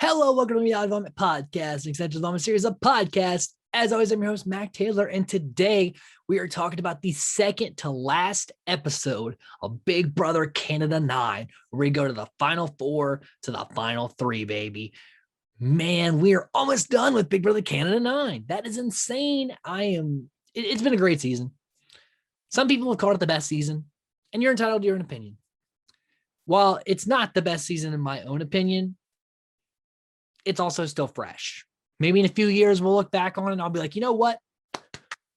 Hello, welcome to the Beyond Vomit Podcast, an extension of the series of podcasts. As always, I'm your host, Mac Taylor, and today we are talking about the second to last episode of Big Brother Canada 9, where we go to the final four to the final three, baby. Man, we are almost done with Big Brother Canada 9. That is insane. It's been a great season. Some people have called it the best season, and you're entitled to your own opinion. While it's not the best season in my own opinion, it's also still fresh. Maybe in a few years, we'll look back on it and I'll be like, you know what?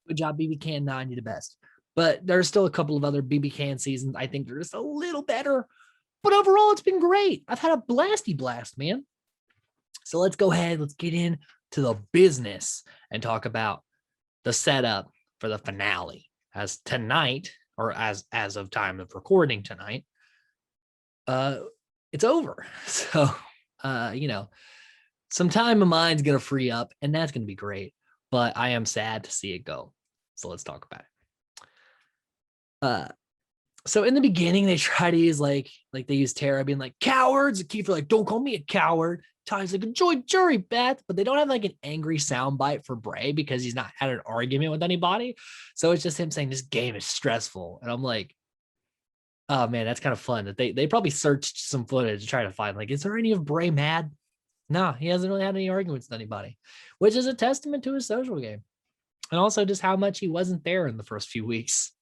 Good job, BBCAN 9, you're the best. But there's still a couple of other BBCAN seasons I think they're just a little better. But overall, it's been great. I've had a blasty blast, man. So let's go ahead. Let's get into the business and talk about the setup for the finale. As tonight, or as of time of recording tonight, it's over. So, some time of mine's going to free up, and that's going to be great. But I am sad to see it go. So let's talk about it. So in the beginning, they try to use like they use Tara being like, cowards. And Keith are like, don't call me a coward. Ty's like, enjoy jury, Beth. But they don't have like an angry soundbite for Bray because he's not had an argument with anybody. So it's just him saying this game is stressful. And I'm like, oh man, that's kind of fun that they probably searched some footage to try to find like, is there any of Bray mad? No, he hasn't really had any arguments with anybody, which is a testament to his social game. And also just how much he wasn't there in the first few weeks.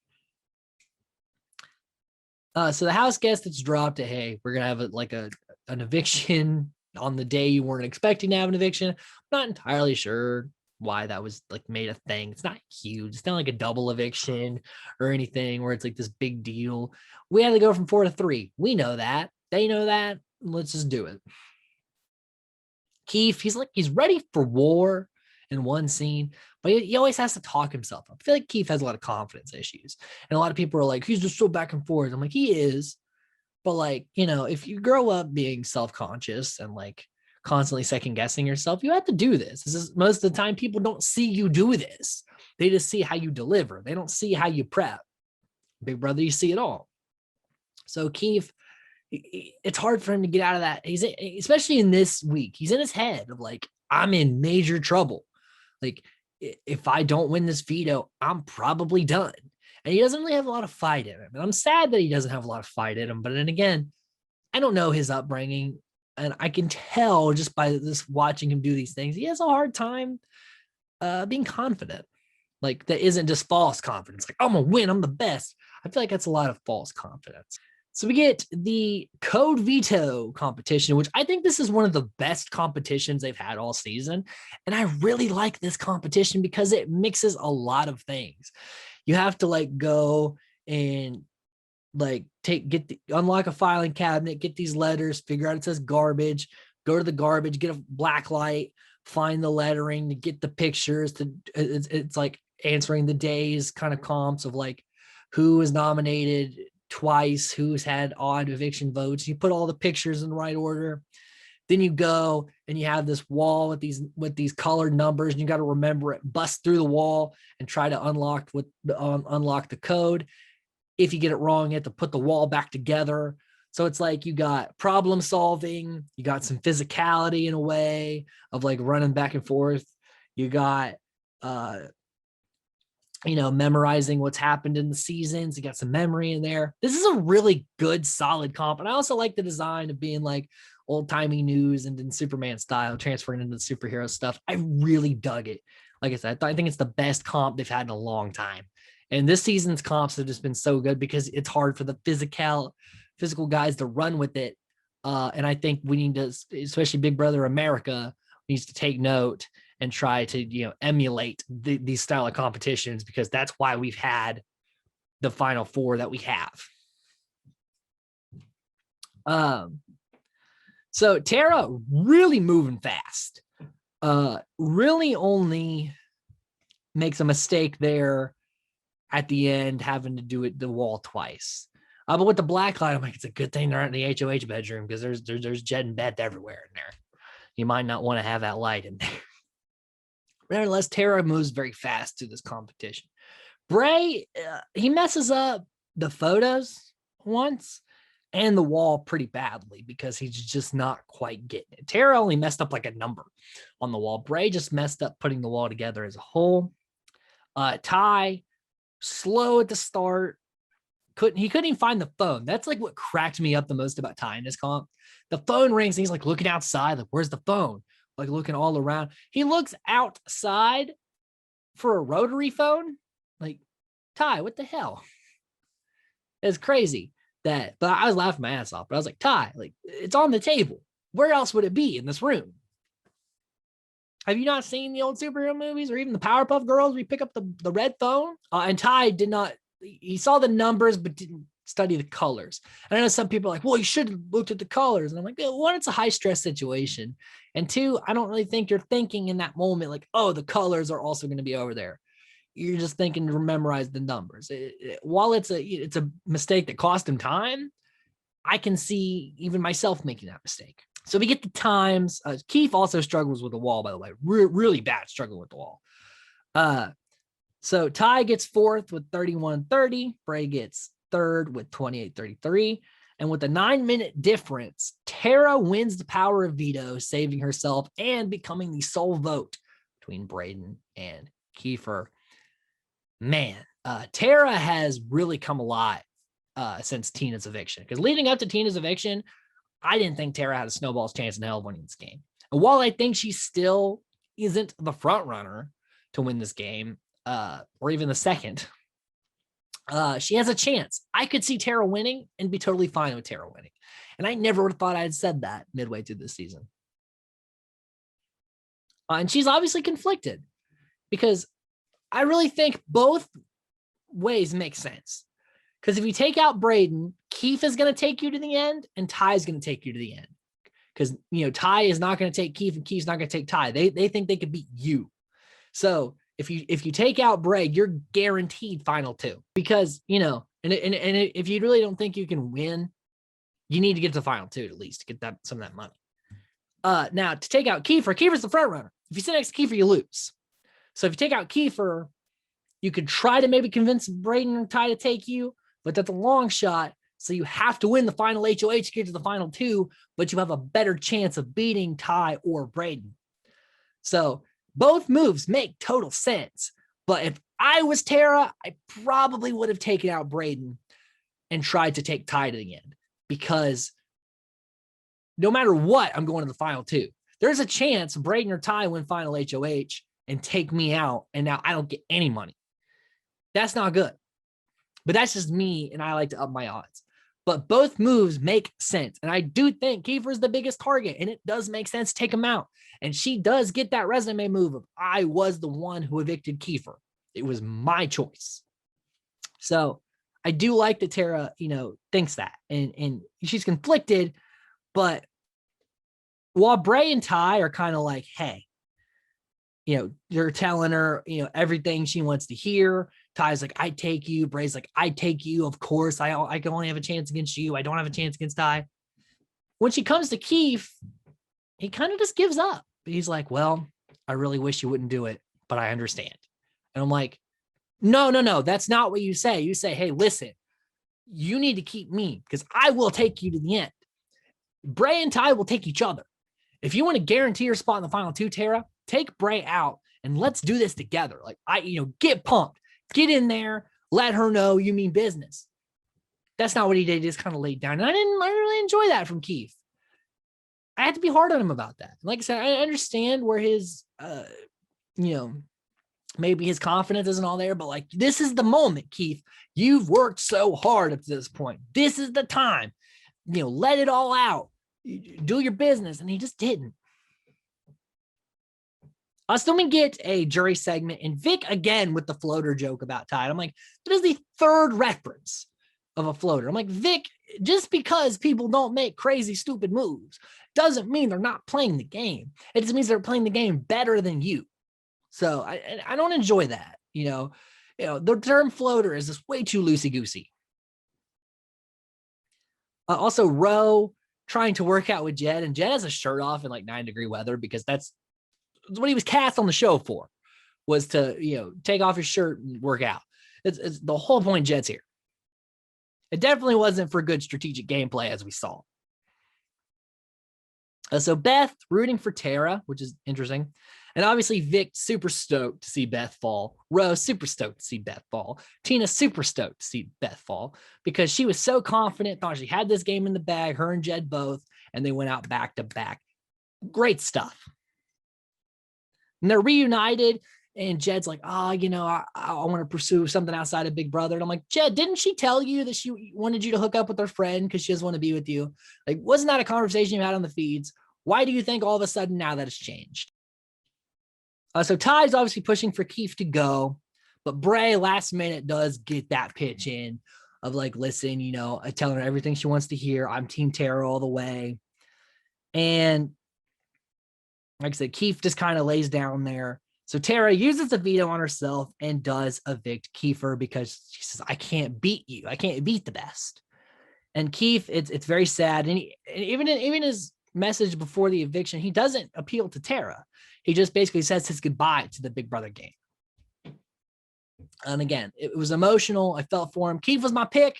So the house guest that's dropped it, hey, we're going to have an eviction on the day you weren't expecting to have an eviction. I'm not entirely sure why that was like made a thing. It's not huge. It's not like a double eviction or anything where it's like this big deal. We had to go from 4 to 3. We know that. They know that. Let's just do it. Keith, he's ready for war in one scene, but he always has to talk himself up. I feel like Keith has a lot of confidence issues. And a lot of people are like, he's just so back and forth. I'm like, he is. But like, if you grow up being self-conscious and like constantly second guessing yourself, you have to do this. Most of the time people don't see you do this. They just see how you deliver. They don't see how you prep. Big Brother, you see it all. So Keith, it's hard for him to get out of that. Especially in this week, he's in his head of like, I'm in major trouble. Like, if I don't win this veto, I'm probably done. And he doesn't really have a lot of fight in him. And I'm sad that he doesn't have a lot of fight in him. But then again, I don't know his upbringing. And I can tell just by this watching him do these things, he has a hard time being confident. Like, that isn't just false confidence. Like, I'm going to win. I'm the best. I feel like that's a lot of false confidence. So we get the code veto competition, which I think this is one of the best competitions they've had all season. And I really like this competition because it mixes a lot of things. You have to like go and like unlock a filing cabinet, get these letters, figure out it says garbage, go to the garbage, get a black light, find the lettering to get the pictures. It's like answering the days kind of comps of like who is nominated twice, who's had odd eviction votes. You put all the pictures in the right order. Then you go and you have this wall with these colored numbers, and you got to remember it, bust through the wall and try to unlock the code. If you get it wrong, you have to put the wall back together. So it's like you got problem solving, you got some physicality in a way of like running back and forth. You got memorizing what's happened in the seasons. You got some memory in there. This is a really good, solid comp. And I also like the design of being like old-timey news and in Superman style, transferring into the superhero stuff. I really dug it. Like I said, I think it's the best comp they've had in a long time. And this season's comps have just been so good because it's hard for the physical guys to run with it. And I think we need to, especially Big Brother America, needs to take note and try to, emulate these style of competitions, because that's why we've had the final four that we have. So Tara really moving fast, really only makes a mistake there at the end, having to do it the wall twice. But with the black light, I'm like, it's a good thing they're not in the HOH bedroom, because there's Jed and Beth everywhere in there. You might not want to have that light in there. Nevertheless, Tara moves very fast through this competition. Bray, he messes up the photos once, and the wall pretty badly because he's just not quite getting it. Tara only messed up like a number on the wall. Bray just messed up putting the wall together as a whole. Ty, slow at the start. He couldn't even find the phone. That's like what cracked me up the most about Ty in this comp. The phone rings and he's like looking outside, like, where's the phone? Like looking all around. He looks outside for a rotary phone. Like, Ty, what the hell? It's crazy that, but I was laughing my ass off. But I was like, Ty, like, it's on the table. Where else would it be in this room? Have you not seen the old superhero movies or even the Powerpuff Girls? We pick up the red phone. And Ty did not, he saw the numbers, but didn't study the colors. And I know some people are like, well, you should have looked at the colors. And I'm like, one, it's a high stress situation. And two, I don't really think you're thinking in that moment, like, oh, the colors are also going to be over there. You're just thinking to memorize the numbers. While it's a mistake that cost him time, I can see even myself making that mistake. So we get the times. Keith also struggles with the wall, by the way, really bad struggle with the wall. So Ty gets fourth with 31-30. Bray gets third with 28-33. And with a 9-minute difference, Tara wins the power of veto, saving herself and becoming the sole vote between Braden and Kiefer. Man, Tara has really come alive since Tina's eviction. Because leading up to Tina's eviction, I didn't think Tara had a snowball's chance in hell of winning this game. And while I think she still isn't the front runner to win this game, or even the second, she has a chance. I could see Tara winning and be totally fine with Tara winning. And I never would have thought I'd said that midway through this season. And she's obviously conflicted because I really think both ways make sense. Because if you take out Braden, Keith is going to take you to the end and Ty is going to take you to the end. Because, Ty is not going to take Keith and Keith's not going to take Ty. They think they could beat you. So if you take out Bray, you're guaranteed final two. Because, and if you really don't think you can win, you need to get to the final two at least to get some of that money. Now, to take out Kiefer's the front runner. If you sit next to Kiefer, you lose. So if you take out Kiefer, you could try to maybe convince Braden and Ty to take you, but that's a long shot. So you have to win the final HOH to get to the final two, but you have a better chance of beating Ty or Braden. So both moves make total sense. But if I was Tara, I probably would have taken out Braden and tried to take Ty to the end, because no matter what, I'm going to the final two. There's a chance Braden or Ty win final HOH and take me out, and now I don't get any money. That's not good. But that's just me, and I like to up my odds. But both moves make sense. And I do think Kiefer's the biggest target, and it does make sense to take him out. And she does get that resume move of, I was the one who evicted Kiefer. It was my choice. So I do like that Tara, thinks that. And she's conflicted, but while Bray and Ty are kind of like, hey, they're telling her, everything she wants to hear. Ty's like, I take you. Bray's like, I take you. Of course, I can only have a chance against you. I don't have a chance against Ty. When she comes to Keith, he kind of just gives up. He's like, well, I really wish you wouldn't do it, but I understand. And I'm like, no, that's not what you say. You say, hey, listen, you need to keep me because I will take you to the end. Bray and Ty will take each other. If you want to guarantee your spot in the final two, Tara, take Bray out and let's do this together. Like, get pumped, get in there, let her know you mean business. That's not what he did. He just kind of laid down. And I didn't really enjoy that from Keith. I had to be hard on him about that. Like I said, I understand where his, maybe his confidence isn't all there, but like, this is the moment, Keith. You've worked so hard up to this point. This is the time, let it all out. Do your business. And he just didn't. So then we get a jury segment, and Vic again with the floater joke about Ty. I'm like, that is the third reference of a floater. I'm like, Vic, just because people don't make crazy, stupid moves doesn't mean they're not playing the game. It just means they're playing the game better than you. So I don't enjoy that. The term floater is just way too loosey-goosey. Also, Roe trying to work out with Jed, and Jed has a shirt off in like 9-degree weather because that's what he was cast on the show for, was to, take off his shirt and work out. It's the whole point. Jed's here. It definitely wasn't for good strategic gameplay, as we saw. So Beth rooting for Tara, which is interesting. And obviously Vic super stoked to see Beth fall. Rose super stoked to see Beth fall. Tina super stoked to see Beth fall because she was so confident, thought she had this game in the bag, her and Jed both, and they went out back to back. Great stuff. And they're reunited, and Jed's like, I want to pursue something outside of Big Brother. And I'm like, Jed, didn't she tell you that she wanted you to hook up with her friend because she doesn't want to be with you? Like, wasn't that a conversation you had on the feeds? Why do you think all of a sudden now that it's changed? So Ty's obviously pushing for Keith to go, but Bray last minute does get that pitch in of like, listen, telling her everything she wants to hear. I'm Team Tara all the way. And like I said, Keith just kind of lays down there. So Tara uses the veto on herself and does evict Kiefer because she says, I can't beat you. I can't beat the best. And Keith, it's very sad. And even his message before the eviction, he doesn't appeal to Tara. He just basically says his goodbye to the Big Brother game. And again, it was emotional. I felt for him. Keith was my pick.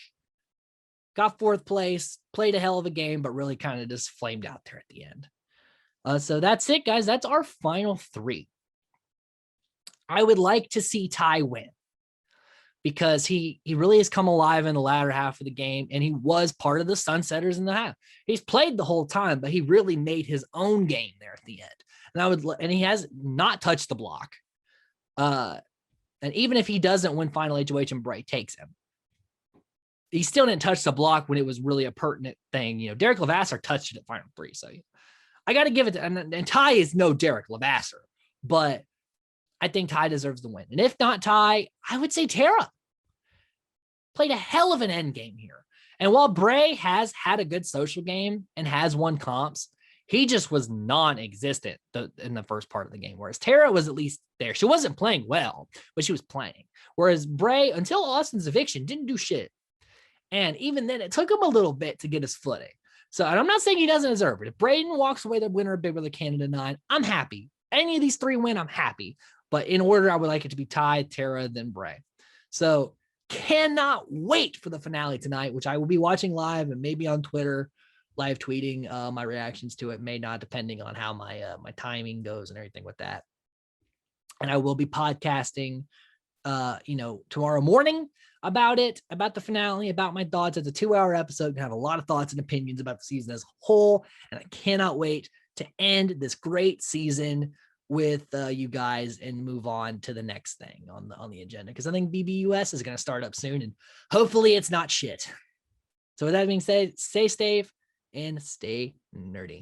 Got 4th place, played a hell of a game, but really kind of just flamed out there at the end. So that's it, guys. That's our final 3. I would like to see Ty win because he really has come alive in the latter half of the game, and he was part of the Sunsetters in the half. He's played the whole time, but he really made his own game there at the end. And he has not touched the block. And even if he doesn't win final HOH and Bray takes him, he still didn't touch the block when it was really a pertinent thing. Derek Levasseur touched it at final 3. So I got to give it to, and Ty is no Derek Levasseur, but I think Ty deserves the win. And if not Ty, I would say Tara played a hell of an end game here. And while Bray has had a good social game and has won comps, he just was non-existent in the first part of the game, whereas Tara was at least there. She wasn't playing well, but she was playing. Whereas Bray, until Austin's eviction, didn't do shit. And even then, it took him a little bit to get his footing. So, and I'm not saying he doesn't deserve it. If Braden walks away the winner of Big Brother Canada 9, I'm happy. Any of these 3 win, I'm happy. But in order, I would like it to be Ty, Tara, then Bray. So cannot wait for the finale tonight, which I will be watching live and maybe on Twitter, live tweeting my reactions to it. May not, depending on how my timing goes and everything with that. And I will be podcasting, tomorrow morning about the finale, about my thoughts. It's a 2-hour episode. I have a lot of thoughts and opinions about the season as a whole. And I cannot wait to end this great season with you guys and move on to the next thing on the agenda. Because I think BBUS is going to start up soon and hopefully it's not shit. So with that being said, stay safe and stay nerdy.